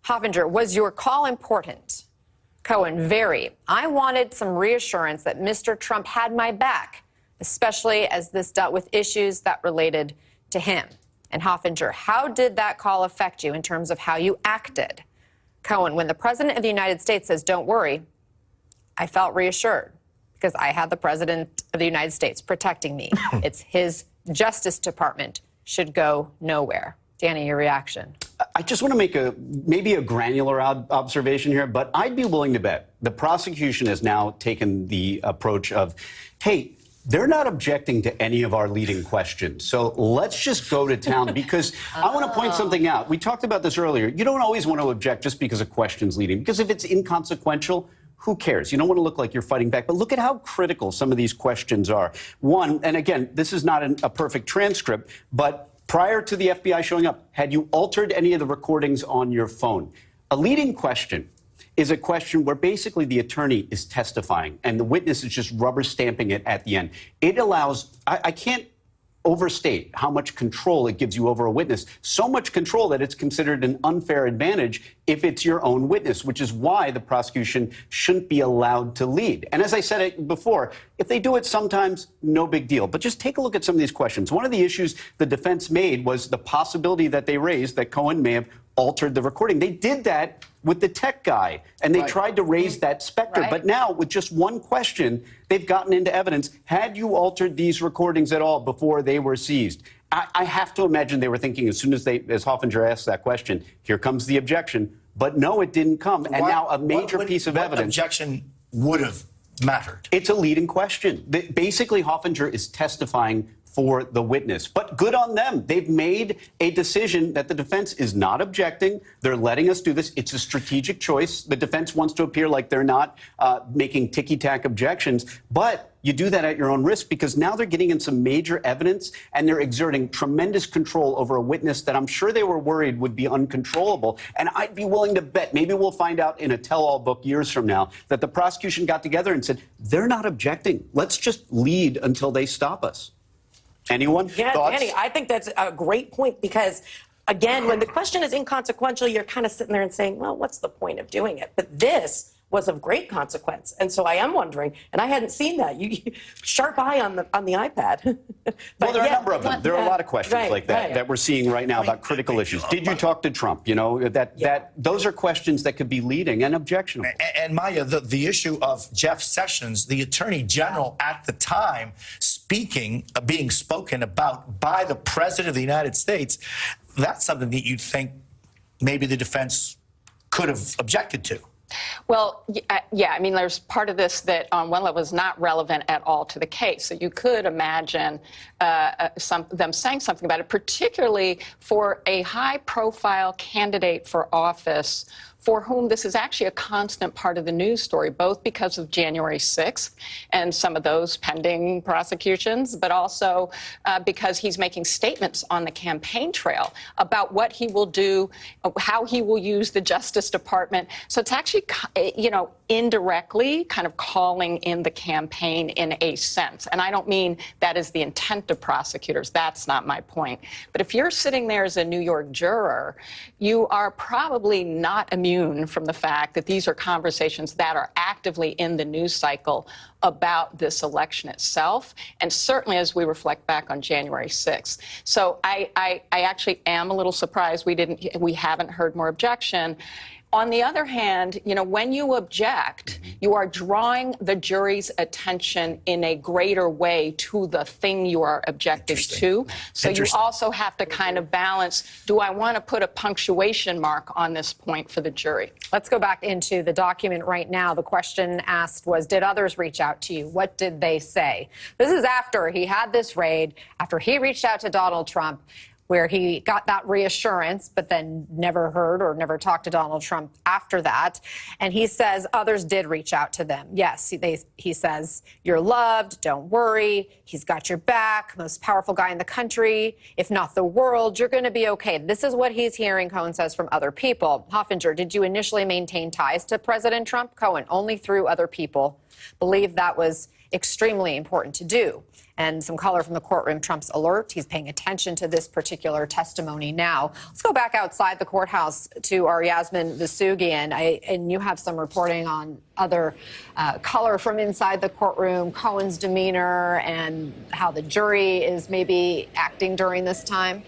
Hoffinger, was your call important? Cohen, very. I wanted some reassurance that Mr. Trump had my back, especially as this dealt with issues that related to him. And Hoffinger, how did that call affect you in terms of how you acted? Cohen, when the President of the United States says, don't worry, I felt reassured because I had the President of the United States protecting me. It's his Justice Department should go nowhere. Danny, your reaction? I just want to make maybe a granular observation here, but I'd be willing to bet the prosecution has now taken the approach of, hey, they're not objecting to any of our leading questions. So let's just go to town because I want to point something out. We talked about this earlier. You don't always want to object just because a question's leading, because if it's inconsequential, who cares? You don't want to look like you're fighting back. But look at how critical some of these questions are. One, and again, this is not a perfect transcript, but prior to the FBI showing up, had you altered any of the recordings on your phone? A leading question is a question where basically the attorney is testifying and the witness is just rubber stamping it at the end. It allows, I can't overstate how much control it gives you over a witness. So much control that it's considered an unfair advantage if it's your own witness, which is why the prosecution shouldn't be allowed to lead. And as I said it before, if they do it sometimes, no big deal. But just take a look at some of these questions. One of the issues the defense made was the possibility that they raised that Cohen may have altered the recording. They did that with the tech guy, and they tried to raise that specter. But now, with just one question, they've gotten into evidence. Had you altered these recordings at all before they were seized? I have to imagine they were thinking as soon as Hoffinger asked that question, here comes the objection. But no, it didn't come. And now a major piece of evidence. What objection would have mattered? It's a leading question. Basically, Hoffinger is testifying for the witness. But good on them. They've made a decision that the defense is not objecting. They're letting us do this. It's a strategic choice. The defense wants to appear like they're not making ticky-tack objections. But you do that at your own risk because now they're getting in some major evidence and they're exerting tremendous control over a witness that I'm sure they were worried would be uncontrollable. And I'd be willing to bet, maybe we'll find out in a tell-all book years from now, that the prosecution got together and said, they're not objecting. Let's just lead until they stop us. Anyone? Yeah, Thoughts? Danny, I think that's a great point because, again, when the question is inconsequential, you're kind of sitting there and saying, well, what's the point of doing it? But this was of great consequence. And so I am wondering, and I hadn't seen that. You sharp eye on the iPad. Well, there are a number of them. There are a lot of questions like that that we're seeing right now about critical issues. Did you talk to Trump? You know, those are questions that could be leading and objectionable. And Maya, the issue of Jeff Sessions, the Attorney General at the time, being spoken about by the President of the United States, that's something that you'd think maybe the defense could have objected to. Well, yeah, I mean, there's part of this that on one level is not relevant at all to the case. So you could imagine them saying something about it, particularly for a high-profile candidate for office for whom this is actually a constant part of the news story, both because of January 6th and some of those pending prosecutions, but also because he's making statements on the campaign trail about what he will do, how he will use the Justice Department. So it's actually, you know, indirectly kind of calling in the campaign in a sense. And I don't mean that is the intent of prosecutors. That's not my point. But if you're sitting there as a New York juror, you are probably not immune from the fact that these are conversations that are actively in the news cycle about this election itself, and certainly as we reflect back on January 6th. So I actually am a little surprised we haven't heard more objection. On the other hand, you know, when you object, you are drawing the jury's attention in a greater way to the thing you are objecting to. So you also have to kind of balance, do I want to put a punctuation mark on this point for the jury? Let's go back into the document right now. The question asked was, did others reach out to you? What did they say? This is after he had this raid, after he reached out to Donald Trump, where he got that reassurance, but then never heard or never talked to Donald Trump after that. And he says others did reach out to them. Yes, he says, you're loved, don't worry, he's got your back, most powerful guy in the country, if not the world, you're going to be okay. This is what he's hearing, Cohen says, from other people. Hoffinger, did you initially maintain ties to President Trump? Cohen, only through other people. Believe that was extremely important to do. And some color from the courtroom. Trump's alert. He's paying attention to this particular testimony now. Let's go back outside the courthouse to our Yasmin Vasugian. And you have some reporting on other color from inside the courtroom, Cohen's demeanor, and how the jury is maybe acting during this time.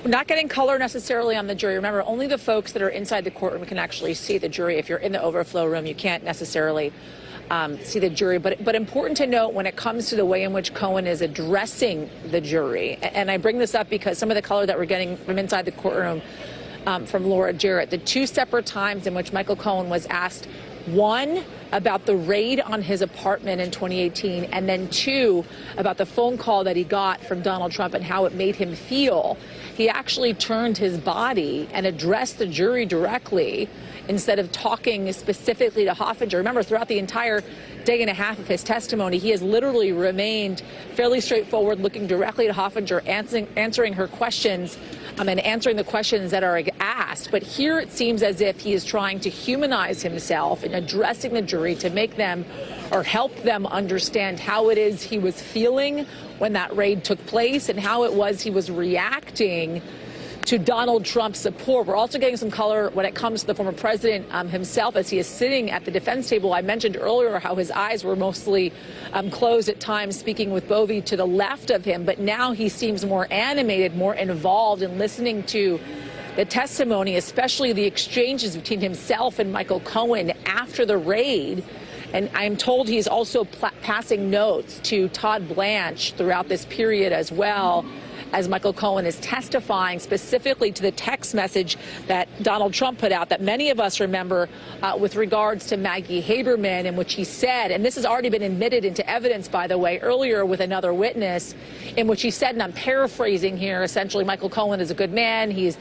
We're not getting color necessarily on the jury. Remember, only the folks that are inside the courtroom can actually see the jury. If you're in the overflow room, you can't necessarily see the jury. But important to note when it comes to the way in which Cohen is addressing the jury, and I bring this up because some of the color that we're getting from inside the courtroom from Laura Jarrett, the two separate times in which Michael Cohen was asked, one, about the raid on his apartment in 2018, and then two, about the phone call that he got from Donald Trump and how it made him feel. He actually turned his body and addressed the jury directly instead of talking specifically to Hoffinger. Remember, throughout the entire day and a half of his testimony, he has literally remained fairly straightforward, looking directly at Hoffinger, answering her questions and answering the questions that are asked. But here it seems as if he is trying to humanize himself in addressing the jury to make them or help them understand how it is he was feeling when that raid took place and how it was he was reacting to Donald Trump's support. We're also getting some color when it comes to the former president himself as he is sitting at the defense table. I mentioned earlier how his eyes were mostly closed at times, speaking with Bovee to the left of him, but now he seems more animated, more involved in listening to the testimony, especially the exchanges between himself and Michael Cohen after the raid. And I'm told he's also passing notes to Todd Blanche throughout this period as well, as Michael Cohen is testifying specifically to the text message that Donald Trump put out that many of us remember with regards to Maggie Haberman, in which he said, and this has already been admitted into evidence, by the way, earlier with another witness, in which he said, and I'm paraphrasing here, essentially, Michael Cohen is a good man, he's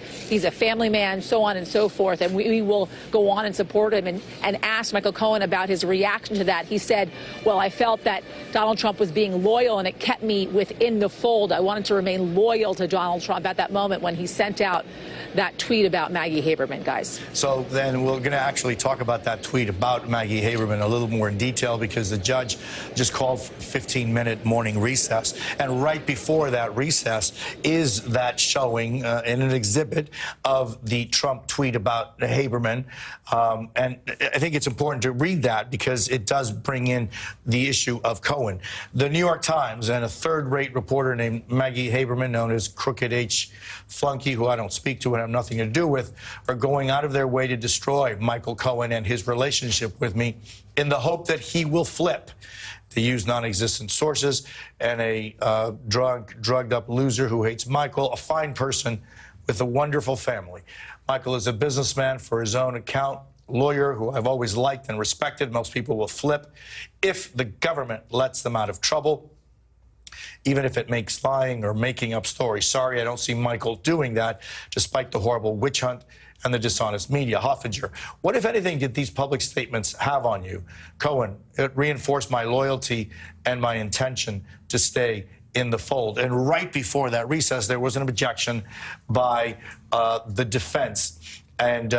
a family man, so on and so forth, and we will go on and support him, and asked Michael Cohen about his reaction to that. He said, well, I felt that Donald Trump was being loyal, and it kept me within the fold. I wanted to remain loyal to Donald Trump at that moment when he sent out that tweet about Maggie Haberman, guys. So then we're going to actually talk about that tweet about Maggie Haberman a little more in detail, because the judge just called for a 15-minute morning recess. And right before that recess is that showing in an exhibit of the Trump tweet about Haberman. And I think it's important to read that because it does bring in the issue of Cohen. The New York Times and a third-rate reporter named Maggie Haberman, known as Crooked H. Flunky, who I don't speak to and have nothing to do with, are going out of their way to destroy Michael Cohen and his relationship with me in the hope that he will flip. They use non-existent sources and a drugged-up loser who hates Michael, a fine person with a wonderful family. Michael is a businessman for his own account, lawyer who I've always liked and respected. Most people will flip if the government lets them out of trouble, even if it makes lying or making up stories. Sorry, I don't see Michael doing that, despite the horrible witch hunt and the dishonest media. Hoffinger, what, if anything, did these public statements have on you? Cohen, it reinforced my loyalty and my intention to stay in the fold. And right before that recess, there was an objection by the defense. And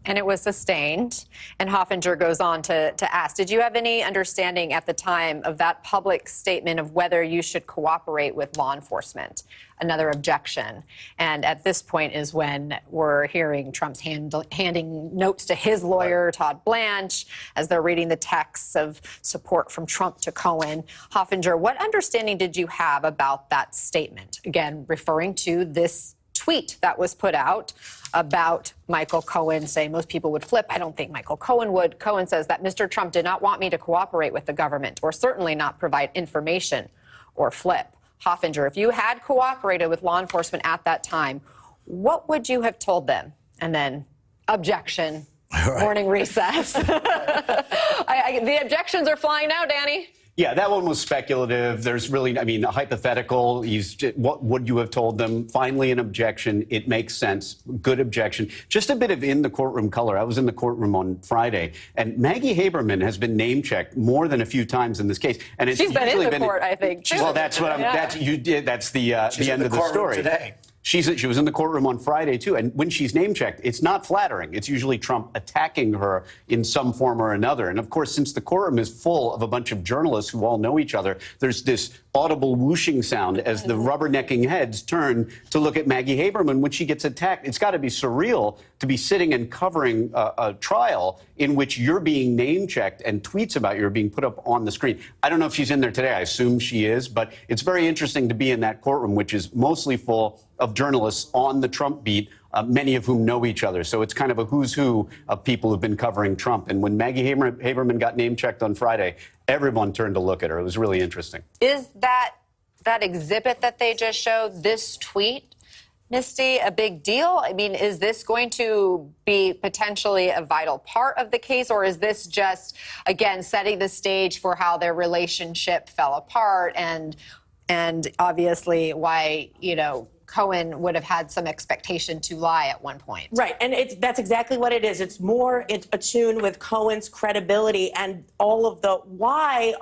it was sustained. And Hoffinger goes on to ask, did you have any understanding at the time of that public statement of whether you should cooperate with law enforcement? Another objection. And at this point is when we're hearing Trump's handing notes to his lawyer, Todd Blanche, as they're reading the texts of support from Trump to Cohen. Hoffinger, what understanding did you have about that statement? Again, referring to this tweet that was put out about Michael Cohen saying most people would flip. I don't think Michael Cohen would. Cohen says that Mr. Trump did not want me to cooperate with the government or certainly not provide information or flip. Hoffinger, if you had cooperated with law enforcement at that time, what would you have told them? And then objection, morning recess. The objections are flying now, Danny. Yeah, that one was speculative. There's really, I mean, a hypothetical. What would you have told them? Finally, an objection. It makes sense. Good objection. Just a bit of in the courtroom color. I was in the courtroom on Friday, and Maggie Haberman has been name-checked more than a few times in this case. And it's She's been in the court, I think. Well, that's what I'm. That's you did. That's the end of the story today. She was in the courtroom on Friday, too. And when she's name-checked, it's not flattering. It's usually Trump attacking her in some form or another. And, of course, since the courtroom is full of a bunch of journalists who all know each other, there's this audible whooshing sound as the rubbernecking heads turn to look at Maggie Haberman when she gets attacked. It's got to be surreal to be sitting and covering a trial in which you're being name-checked and tweets about you are being put up on the screen. I don't know if she's in there today. I assume she is. But it's very interesting to be in that courtroom, which is mostly full of journalists on the Trump beat, many of whom know each other. So it's kind of a who's who of people who've been covering Trump. And when Maggie Haberman got name-checked on Friday, everyone turned to look at her. It was really interesting. Is that exhibit that they just showed, this tweet, Misty, a big deal? I mean, is this going to be potentially a vital part of the case, or is this just, again, setting the stage for how their relationship fell apart and obviously why, Cohen would have had some expectation to lie at one point? Right, and that's exactly what it is. It's more attuned with Cohen's credibility and all of the why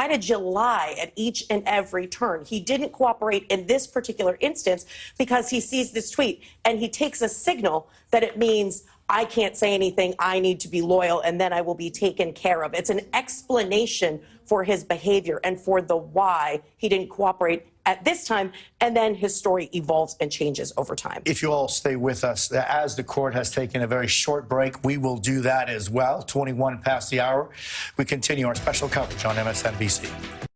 did you lie at each and every turn? He didn't cooperate in this particular instance because he sees this tweet and he takes a signal that it means I can't say anything, I need to be loyal, and then I will be taken care of. It's an explanation for his behavior and for the why he didn't cooperate at this time, and then his story evolves and changes over time. If you all stay with us, as the court has taken a very short break, we will do that as well. 21 past the hour. We continue our special coverage on MSNBC.